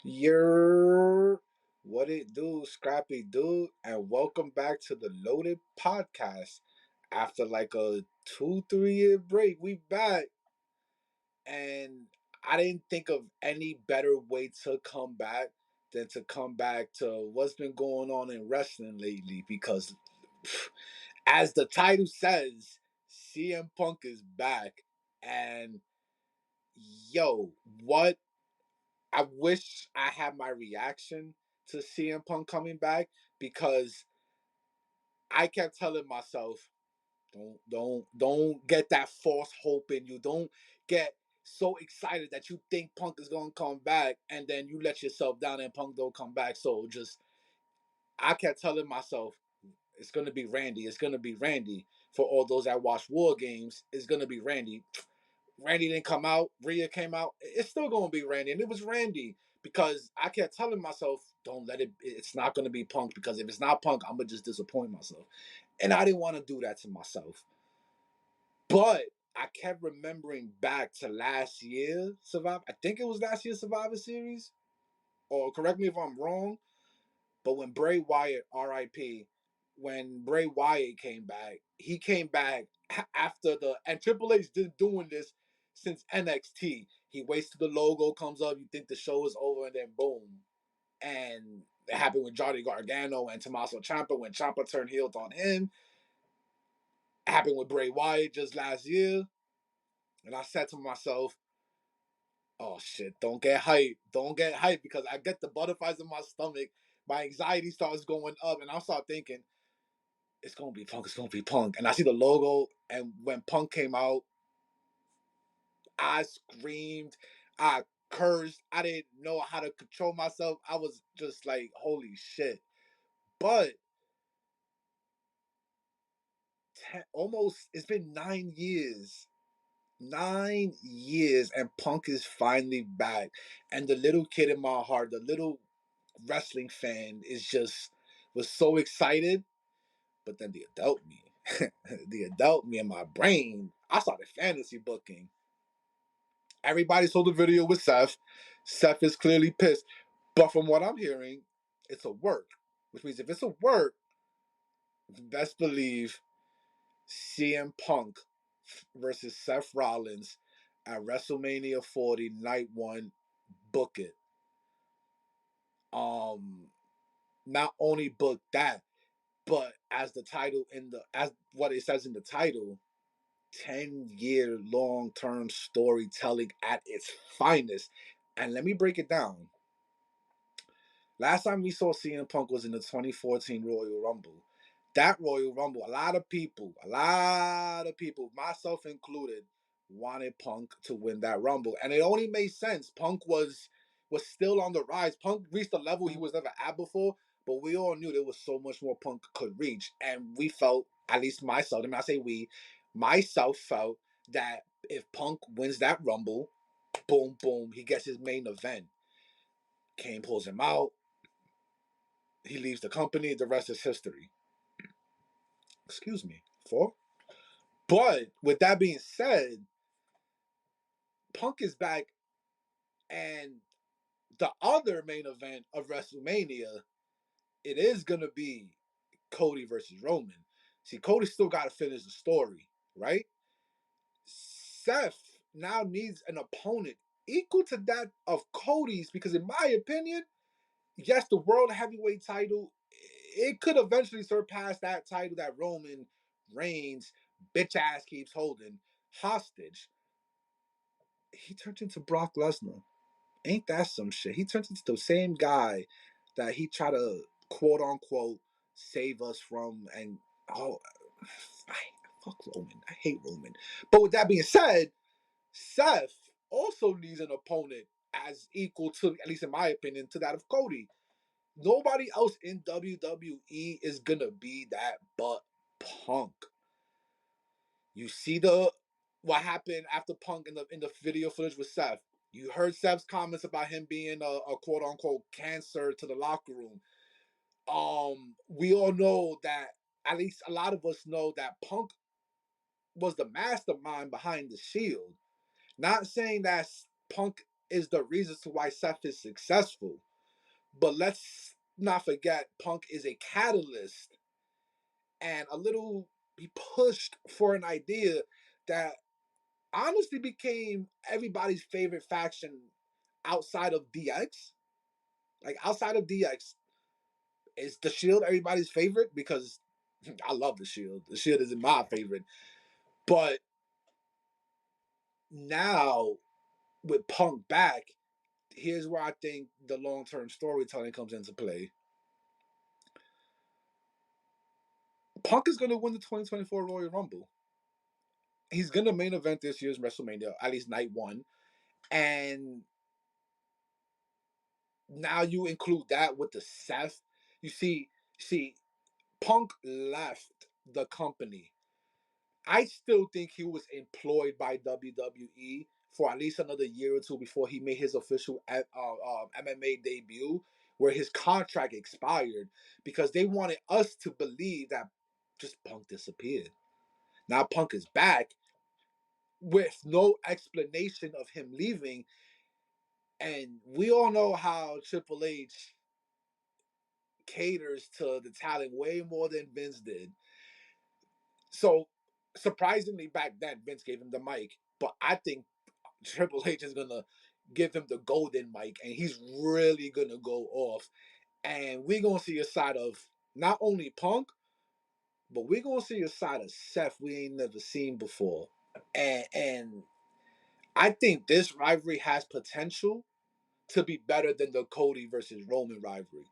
You're what it do, Scrappy Dude, and welcome back to the Loaded Podcast. After like a 2, 3 year break, we back, and I didn't think of any better way to come back than to come back to what's been going on in wrestling lately. Because, as the title says, CM Punk is back, and yo, what I wish I had my reaction to CM Punk coming back because I kept telling myself, don't get that false hope in you. Don't get so excited that you think Punk is gonna come back and then you let yourself down and Punk don't come back. So just I kept telling myself it's gonna be Randy. It's gonna be Randy. For all those that watch War Games, it's gonna be Randy. Randy didn't come out, Rhea came out. It's still gonna be Randy, and it was Randy because I kept telling myself, "Don't let it. It's not gonna be Punk because if it's not Punk, I'm gonna just disappoint myself." And I didn't want to do that to myself. But I kept remembering back to last year Survivor. I think it was last year's Survivor Series, or correct me if I'm wrong. But when Bray Wyatt, R.I.P., when Bray Wyatt came back, he came back after and Triple H been doing this since NXT. He waits till the logo comes up, you think the show is over, and then boom. And it happened with Johnny Gargano and Tommaso Ciampa when Ciampa turned heel on him. It happened with Bray Wyatt just last year. And I said to myself, oh shit, don't get hyped. Don't get hyped because I get the butterflies in my stomach. My anxiety starts going up, and I start thinking, it's gonna be Punk. It's gonna be Punk. And I see the logo, and when Punk came out, I screamed, I cursed. I didn't know how to control myself. I was just like, holy shit. But almost, it's been 9 years. 9 years, and Punk is finally back. And the little kid in my heart, the little wrestling fan, was so excited. But then the adult me, the adult me in my brain, I started fantasy booking. Everybody saw the video with Seth. Seth is clearly pissed. But from what I'm hearing, it's a work. Which means if it's a work, best believe CM Punk versus Seth Rollins at WrestleMania 40, Night 1, book it. Um, Not only book that, but as the title as what it says in the title, 10-year long-term storytelling at its finest. And let me break it down. Last time we saw CM Punk was in the 2014 Royal Rumble. That Royal Rumble, a lot of people, myself included, wanted Punk to win that Rumble. And it only made sense. Punk was still on the rise. Punk reached a level he was never at before, but we all knew there was so much more Punk could reach. And we felt, at least myself, I mean, I say we, myself felt that if Punk wins that Rumble, boom, boom, he gets his main event. Kane pulls him out. He leaves the company. The rest is history. Excuse me. For. But with that being said, Punk is back, and the other main event of WrestleMania, it is gonna be Cody versus Roman. See, Cody still got to finish the story, right? Seth now needs an opponent equal to that of Cody's because, in my opinion, yes, the world heavyweight title, it could eventually surpass that title that Roman Reigns bitch ass keeps holding hostage. He turned into Brock Lesnar. Ain't that some shit? He turned into the same guy that he tried to quote unquote save us from. And oh, I fuck Roman. I hate Roman. But with that being said, Seth also needs an opponent as equal to, at least in my opinion, to that of Cody. Nobody else in WWE is gonna be that but Punk. You see the what happened after Punk in the video footage with Seth. You heard Seth's comments about him being a quote unquote cancer to the locker room. We all know that, at least a lot of us know that Punk was the mastermind behind the Shield. Not saying that Punk is the reason to why Seth is successful. But let's not forget, Punk is a catalyst and a little. He pushed for an idea that honestly became everybody's favorite faction outside of DX. Like outside of DX, is the Shield everybody's favorite? Because I love the Shield. The Shield isn't my favorite, but now with Punk back, here's where I think the long term storytelling comes into play. Punk is going to win the 2024 Royal Rumble. He's going to main event this year's WrestleMania, at least night one. And now you include that with the Seth. You see, Punk left the company. I still think he was employed by WWE for at least another year or two before he made his official MMA debut, where his contract expired because they wanted us to believe that just Punk disappeared. Now Punk is back with no explanation of him leaving, and we all know how Triple H caters to the talent way more than Vince did. So surprisingly, back then Vince gave him the mic, but I think Triple H is gonna give him the golden mic, and he's really gonna go off. And we're gonna see a side of not only Punk, but we're gonna see a side of Seth we ain't never seen before. And I think this rivalry has potential to be better than the Cody versus Roman rivalry.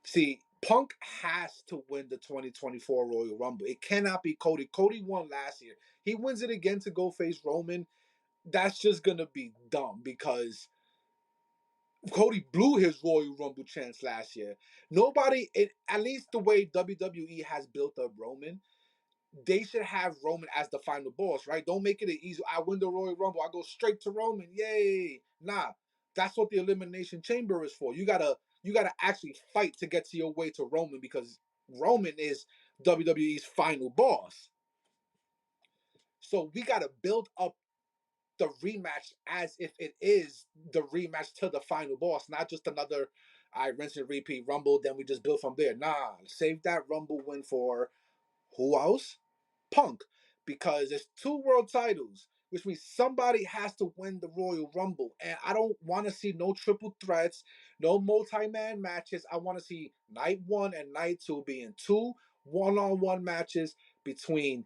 See, Punk has to win the 2024 Royal Rumble. It cannot be Cody. Cody won last year. He wins it again to go face Roman. That's just gonna be dumb because Cody blew his Royal Rumble chance last year. At least the way WWE has built up Roman, they should have Roman as the final boss, right? Don't make it an easy. I win the Royal Rumble, I go straight to Roman, yay! Nah, that's what the Elimination Chamber is for. You gotta actually fight to get to your way to Roman because Roman is WWE's final boss. So we gotta build up the rematch as if it is the rematch to the final boss, not just another I rinse and repeat Rumble, then we just build from there. Nah, save that Rumble win for who else? Punk. Because it's two world titles, which means somebody has to win the Royal Rumble. And I don't want to see no triple threats, no multi-man matches. I want to see night one and night two being two one-on-one matches between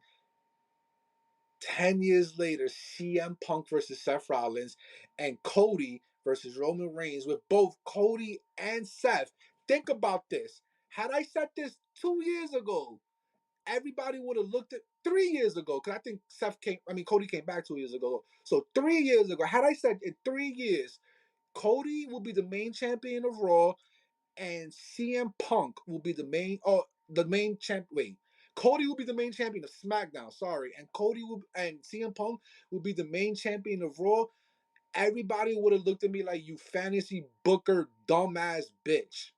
10 years later, CM Punk versus Seth Rollins and Cody versus Roman Reigns with both Cody and Seth. Think about this. Had I said this 2 years ago, everybody would have looked at 3 years ago. Because I think Cody came back 2 years ago. So 3 years ago, had I said in 3 years, Cody will be the main champion of Raw and CM Punk will be the main champ. Wait, Cody will be the main champion of SmackDown. Sorry, and CM Punk will be the main champion of Raw. Everybody would have looked at me like you fantasy booker dumbass bitch.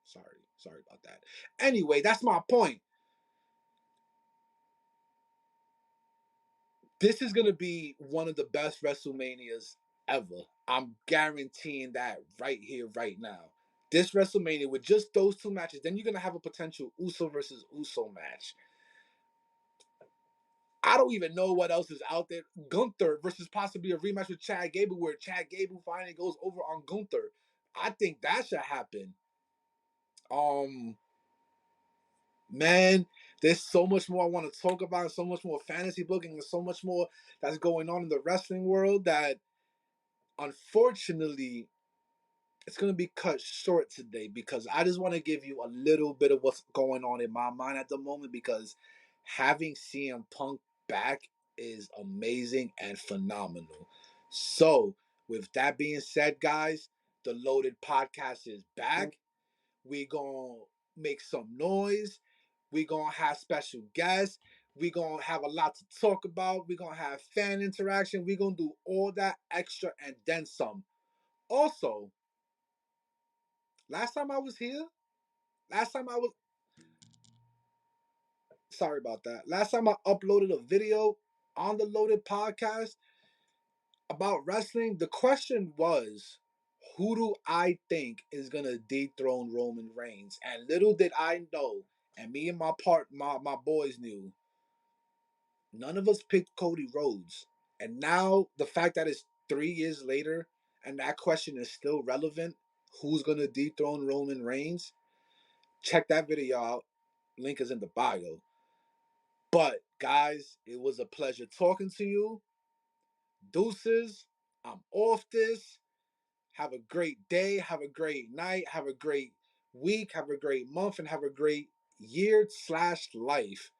Sorry about that. Anyway, that's my point. This is gonna be one of the best WrestleManias ever. I'm guaranteeing that right here, right now. This WrestleMania with just those two matches, then you're gonna have a potential Uso versus Uso match. I don't even know what else is out there. Gunther versus possibly a rematch with Chad Gable, where Chad Gable finally goes over on Gunther. I think that should happen. Um, man, there's so much more I want to talk about, so much more fantasy booking, and so much more that's going on in the wrestling world that unfortunately it's going to be cut short today because I just want to give you a little bit of what's going on in my mind at the moment because having CM Punk back is amazing and phenomenal. So, with that being said, guys, the Loaded Podcast is back. We going to make some noise. We going to have special guests. We going to have a lot to talk about. We going to have fan interaction. We going to do all that extra and then some. Also, last time I was here, last time I was sorry about that. Last time I uploaded a video on the Loaded Podcast, about wrestling, the question was, who do I think is gonna dethrone Roman Reigns? And little did I know, and me and my boys knew, none of us picked Cody Rhodes. And now the fact that it's 3 years later and that question is still relevant, who's gonna dethrone Roman Reigns? Check that video out. Link is in the bio. But guys, it was a pleasure talking to you. Deuces. I'm off this. Have a great day. Have a great night. Have a great week. Have a great month. And have a great year/life.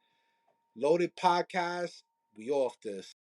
Loaded Podcast. We off this.